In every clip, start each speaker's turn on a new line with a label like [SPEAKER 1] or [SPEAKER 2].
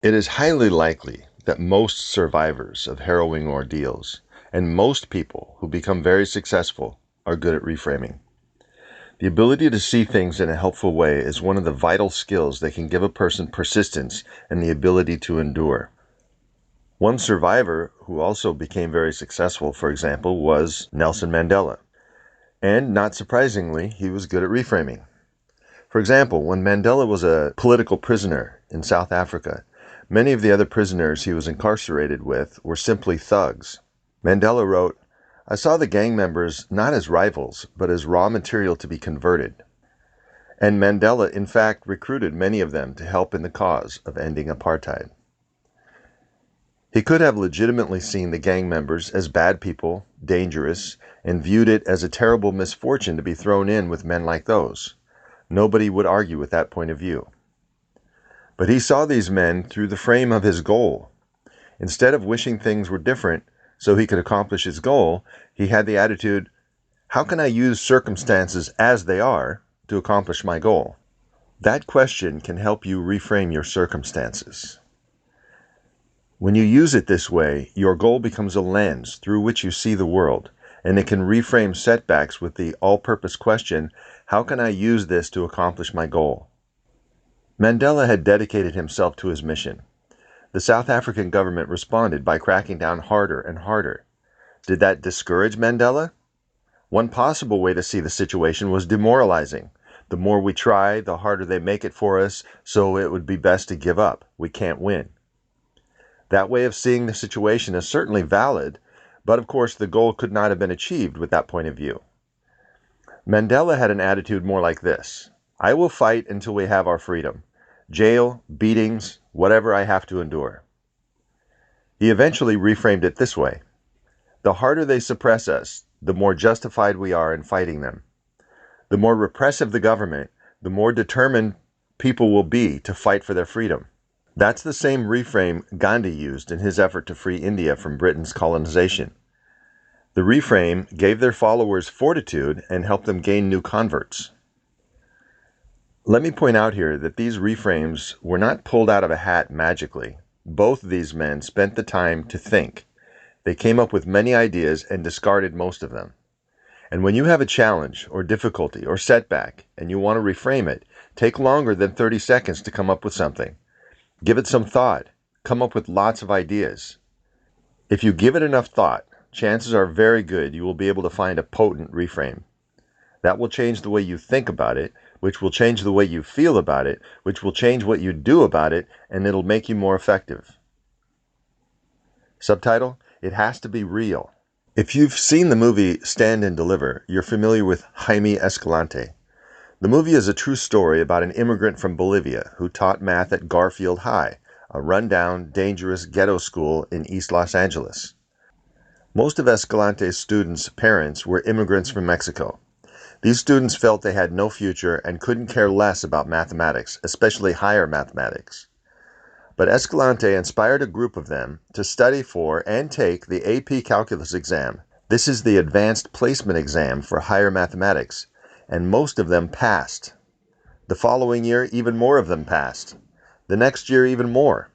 [SPEAKER 1] It is highly likely that most survivors of harrowing ordeals and most people who become very successful are good at reframing. The ability to see things in a helpful way is one of the vital skills that can give a person persistence and the ability to endure. One survivor who also became very successful, for example, was Nelson Mandela. And not surprisingly, he was good at reframing. For example, when Mandela was a political prisoner in South Africa, many of the other prisoners he was incarcerated with were simply thugs. Mandela wrote, "I saw the gang members not as rivals, but as raw material to be converted." And Mandela, in fact, recruited many of them to help in the cause of ending apartheid. He could have legitimately seen the gang members as bad people, dangerous, and viewed it as a terrible misfortune to be thrown in with men like those. Nobody would argue with that point of view. But he saw these men through the frame of his goal. Instead of wishing things were different so he could accomplish his goal, he had the attitude, how can I use circumstances as they are to accomplish my goal? That question can help you reframe your circumstances. When you use it this way, your goal becomes a lens through which you see the world, and it can reframe setbacks with the all-purpose question, how can I use this to accomplish my goal? Mandela had dedicated himself to his mission. The South African government responded by cracking down harder and harder. Did that discourage Mandela? One possible way to see the situation was demoralizing. The more we try, the harder they make it for us, so it would be best to give up. We can't win. That way of seeing the situation is certainly valid, but of course the goal could not have been achieved with that point of view. Mandela had an attitude more like this: I will fight until we have our freedom. Jail, beatings, whatever I have to endure. He eventually reframed it this way: the harder they suppress us, the more justified we are in fighting them. The more repressive the government, the more determined people will be to fight for their freedom. That's the same reframe Gandhi used in his effort to free India from Britain's colonization. The reframe gave their followers fortitude and helped them gain new converts. Let me point out here that these reframes were not pulled out of a hat magically. Both of these men spent the time to think. They came up with many ideas and discarded most of them. And when you have a challenge or difficulty or setback and you want to reframe it, take longer than 30 seconds to come up with something. Give it some thought. Come up with lots of ideas. If you give it enough thought, chances are very good you will be able to find a potent reframe. That will change the way you think about it, which will change the way you feel about it, which will change what you do about it, and it'll make you more effective. Subtitle: It has to be real. If you've seen the movie Stand and Deliver, you're familiar with Jaime Escalante. The movie is a true story about an immigrant from Bolivia who taught math at Garfield High, a rundown, dangerous ghetto school in East Los Angeles. Most of Escalante's students' parents were immigrants from Mexico. These students felt they had no future and couldn't care less about mathematics, especially higher mathematics. But Escalante inspired a group of them to study for and take the AP Calculus exam. This is the advanced placement exam for higher mathematics, and most of them passed. The following year, even more of them passed. The next year, even more.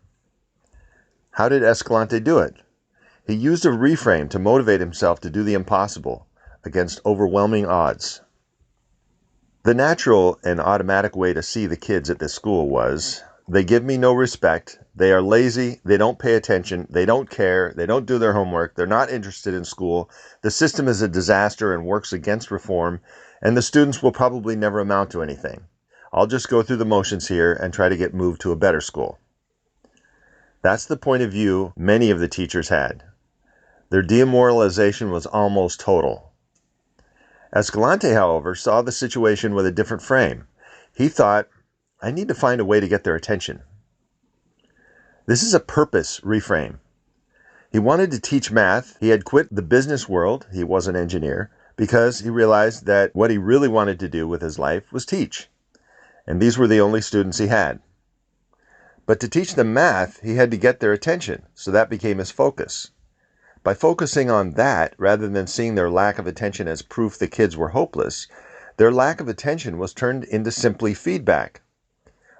[SPEAKER 1] How did Escalante do it? He used a reframe to motivate himself to do the impossible against overwhelming odds. The natural and automatic way to see the kids at this school was, they give me no respect, they are lazy, they don't pay attention, they don't care, they don't do their homework, they're not interested in school, the system is a disaster and works against reform, and the students will probably never amount to anything. I'll just go through the motions here and try to get moved to a better school. That's the point of view many of the teachers had. Their demoralization was almost total. Escalante, however, saw the situation with a different frame. He thought, I need to find a way to get their attention. This is a purpose reframe. He wanted to teach math. He had quit the business world, he was an engineer, because he realized that what he really wanted to do with his life was teach. And these were the only students he had. But to teach them math, he had to get their attention, so that became his focus. By focusing on that, rather than seeing their lack of attention as proof the kids were hopeless, their lack of attention was turned into simply feedback.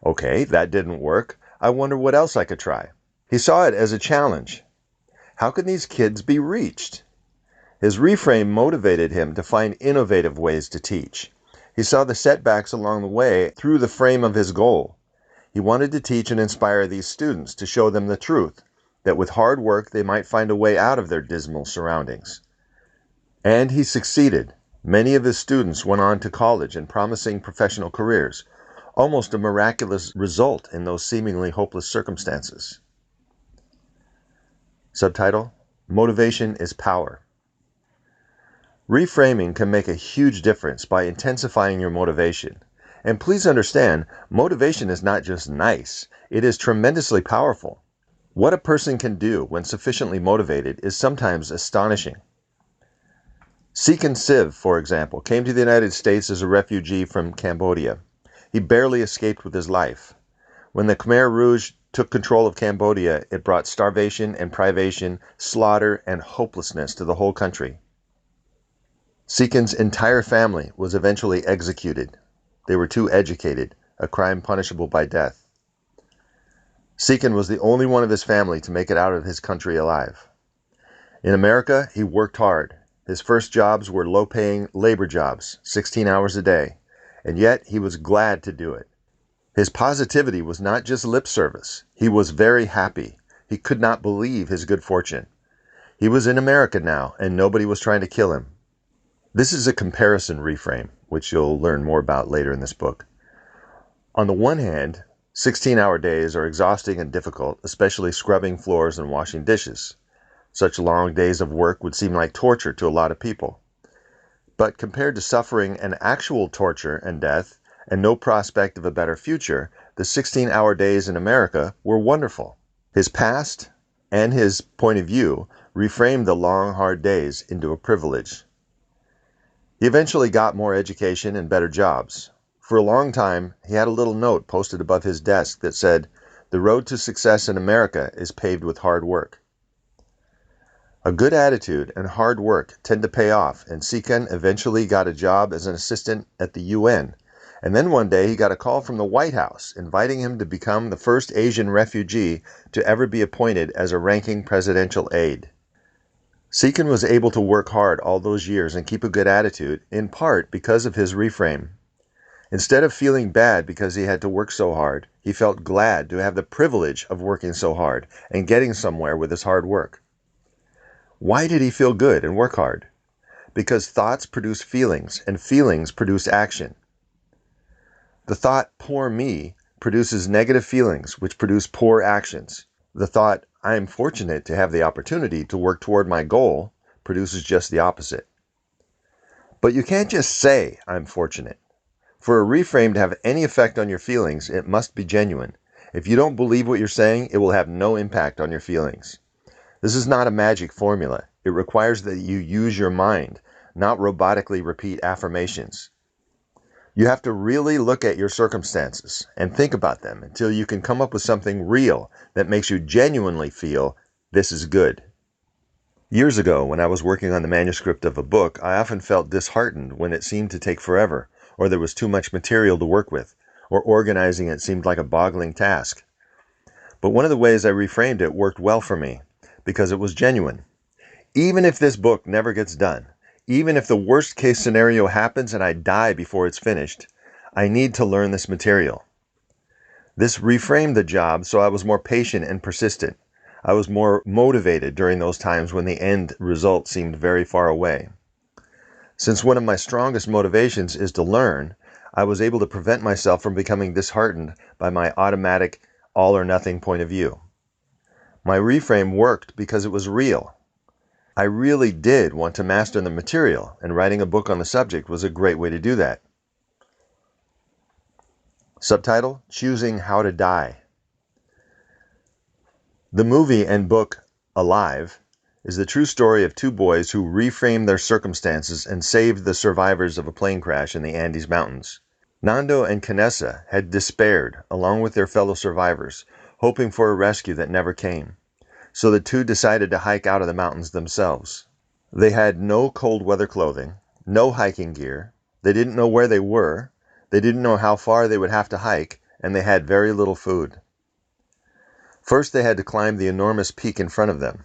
[SPEAKER 1] Okay, that didn't work. I wonder what else I could try. He saw it as a challenge. How can these kids be reached? His reframe motivated him to find innovative ways to teach. He saw the setbacks along the way through the frame of his goal. He wanted to teach and inspire these students to show them the truth, that with hard work they might find a way out of their dismal surroundings. And he succeeded. Many of his students went on to college and promising professional careers, almost a miraculous result in those seemingly hopeless circumstances. Subtitle: Motivation is Power. Reframing can make a huge difference by intensifying your motivation. And please understand, motivation is not just nice, it is tremendously powerful. What a person can do when sufficiently motivated is sometimes astonishing. Seekan Siv, for example, came to the United States as a refugee from Cambodia. He barely escaped with his life. When the Khmer Rouge took control of Cambodia, it brought starvation and privation, slaughter, and hopelessness to the whole country. Seekan's entire family was eventually executed. They were too educated, a crime punishable by death. Seekan was the only one of his family to make it out of his country alive. In America, he worked hard. His first jobs were low-paying labor jobs, 16 hours a day, and yet he was glad to do it. His positivity was not just lip service. He was very happy. He could not believe his good fortune. He was in America now, and nobody was trying to kill him. This is a comparison reframe, which you'll learn more about later in this book. On the one hand, 16-hour days are exhausting and difficult, especially scrubbing floors and washing dishes. Such long days of work would seem like torture to a lot of people. But compared to suffering and actual torture and death, and no prospect of a better future, the 16-hour days in America were wonderful. His past and his point of view reframed the long, hard days into a privilege. He eventually got more education and better jobs. For a long time, he had a little note posted above his desk that said, "The road to success in America is paved with hard work." A good attitude and hard work tend to pay off, and Seekan eventually got a job as an assistant at the UN. And then one day he got a call from the White House inviting him to become the first Asian refugee to ever be appointed as a ranking presidential aide. Seekan was able to work hard all those years and keep a good attitude, in part because of his reframe. Instead of feeling bad because he had to work so hard, he felt glad to have the privilege of working so hard and getting somewhere with his hard work. Why did he feel good and work hard? Because thoughts produce feelings, and feelings produce action. The thought, "poor me," produces negative feelings, which produce poor actions. The thought, "I am fortunate to have the opportunity to work toward my goal," produces just the opposite. But you can't just say, "I'm fortunate." For a reframe to have any effect on your feelings, it must be genuine. If you don't believe what you're saying, it will have no impact on your feelings. This is not a magic formula. It requires that you use your mind, not robotically repeat affirmations. You have to really look at your circumstances and think about them until you can come up with something real that makes you genuinely feel, "This is good." Years ago, when I was working on the manuscript of a book, I often felt disheartened when it seemed to take forever, or there was too much material to work with, or organizing it seemed like a boggling task. But one of the ways I reframed it worked well for me, because it was genuine. Even if this book never gets done, even if the worst case scenario happens and I die before it's finished, I need to learn this material. This reframed the job so I was more patient and persistent. I was more motivated during those times when the end result seemed very far away. Since one of my strongest motivations is to learn, I was able to prevent myself from becoming disheartened by my automatic all or nothing point of view. My reframe worked because it was real. I really did want to master the material, and writing a book on the subject was a great way to do that. Subtitle: Choosing How to Die. The movie and book Alive is the true story of two boys who reframed their circumstances and saved the survivors of a plane crash in the Andes Mountains. Nando and Canessa had despaired, along with their fellow survivors, hoping for a rescue that never came. So the two decided to hike out of the mountains themselves. They had no cold weather clothing, no hiking gear, they didn't know where they were, they didn't know how far they would have to hike, and they had very little food. First, they had to climb the enormous peak in front of them.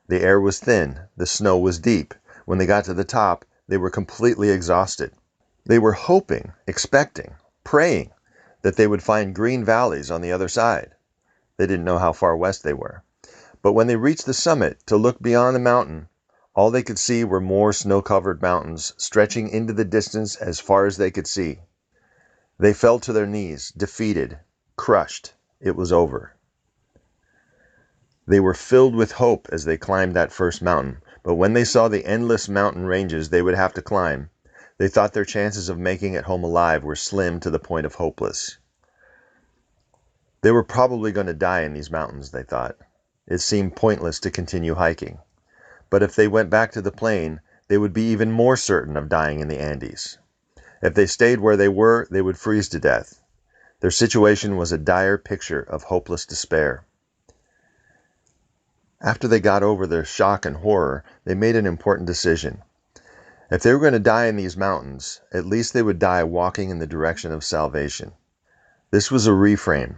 [SPEAKER 1] The air was thin, the snow was deep. When they got to the top, they were completely exhausted. They were hoping, expecting, praying that they would find green valleys on the other side. They didn't know how far west they were. But when they reached the summit to look beyond the mountain, all they could see were more snow-covered mountains stretching into the distance as far as they could see. They fell to their knees, defeated, crushed. It was over. They were filled with hope as they climbed that first mountain, but when they saw the endless mountain ranges they would have to climb, they thought their chances of making it home alive were slim to the point of hopeless. They were probably going to die in these mountains, they thought. It seemed pointless to continue hiking. But if they went back to the plain, they would be even more certain of dying in the Andes. If they stayed where they were, they would freeze to death. Their situation was a dire picture of hopeless despair. After they got over their shock and horror, they made an important decision. If they were going to die in these mountains, at least they would die walking in the direction of salvation. This was a reframe.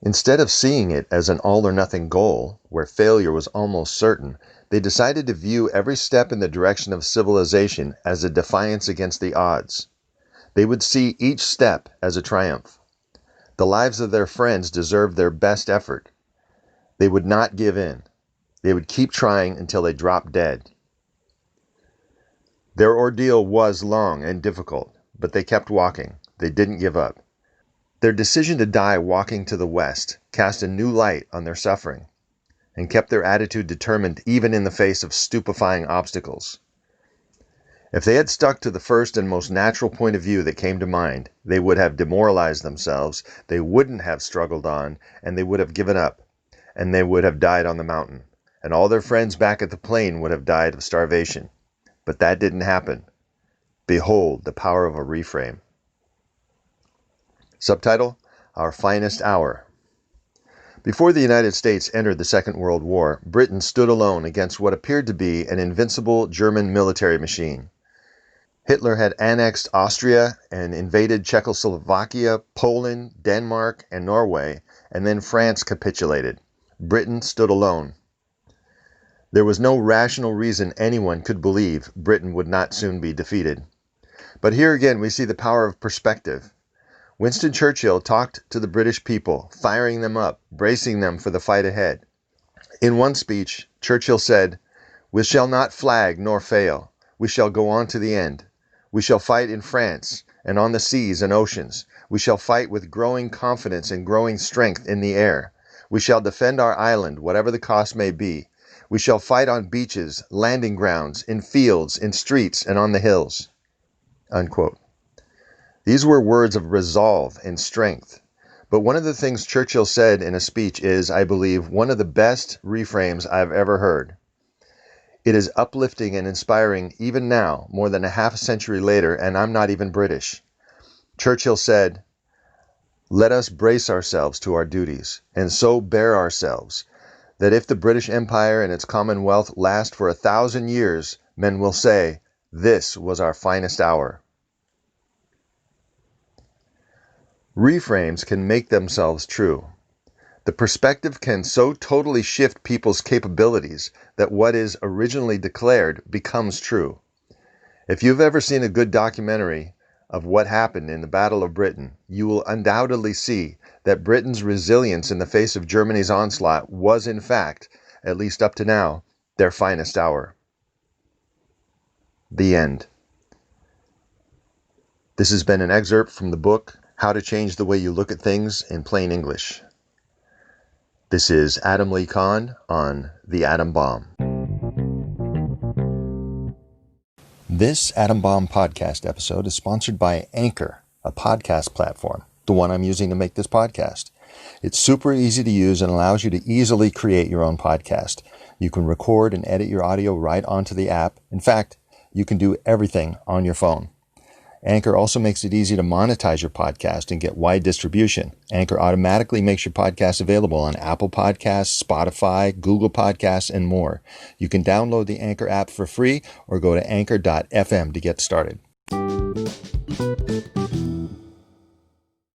[SPEAKER 1] Instead of seeing it as an all-or-nothing goal, where failure was almost certain, they decided to view every step in the direction of civilization as a defiance against the odds. They would see each step as a triumph. The lives of their friends deserved their best effort. They would not give in. They would keep trying until they dropped dead. Their ordeal was long and difficult, but they kept walking. They didn't give up. Their decision to die walking to the west cast a new light on their suffering and kept their attitude determined even in the face of stupefying obstacles. If they had stuck to the first and most natural point of view that came to mind, they would have demoralized themselves, they wouldn't have struggled on, and they would have given up, and they would have died on the mountain, and all their friends back at the plain would have died of starvation. But that didn't happen. Behold the power of a reframe. Subtitle: Our Finest Hour. Before the United States entered the Second World War, Britain stood alone against what appeared to be an invincible German military machine. Hitler had annexed Austria and invaded Czechoslovakia, Poland, Denmark, and Norway, and then France capitulated. Britain stood alone. There was no rational reason anyone could believe Britain would not soon be defeated. But here again we see the power of perspective. Winston Churchill talked to the British people, firing them up, bracing them for the fight ahead. In one speech, Churchill said, "We shall not flag nor fail. We shall go on to the end. We shall fight in France and on the seas and oceans. We shall fight with growing confidence and growing strength in the air. We shall defend our island, whatever the cost may be. We shall fight on beaches, landing grounds, in fields, in streets, and on the hills." Unquote. These were words of resolve and strength. But one of the things Churchill said in a speech is, I believe, one of the best reframes I've ever heard. It is uplifting and inspiring even now, more than a half a century later, and I'm not even British. Churchill said, "Let us brace ourselves to our duties, and so bear ourselves, that if the British Empire and its Commonwealth last for 1,000 years, men will say, 'This was our finest hour.'" Reframes can make themselves true. The perspective can so totally shift people's capabilities that what is originally declared becomes true. If you've ever seen a good documentary of what happened in the Battle of Britain, you will undoubtedly see that Britain's resilience in the face of Germany's onslaught was in fact, at least up to now, their finest hour. The end. This has been an excerpt from the book, How to Change the Way You Look at Things in Plain English. This is Adam Lee Kahn on The Atom Bomb. This Atom Bomb podcast episode is sponsored by Anchor, a podcast platform, the one I'm using to make this podcast. It's super easy to use and allows you to easily create your own podcast. You can record and edit your audio right onto the app. In fact, you can do everything on your phone. Anchor also makes it easy to monetize your podcast and get wide distribution. Anchor automatically makes your podcast available on Apple Podcasts, Spotify, Google Podcasts, and more. You can download the Anchor app for free or go to anchor.fm to get started.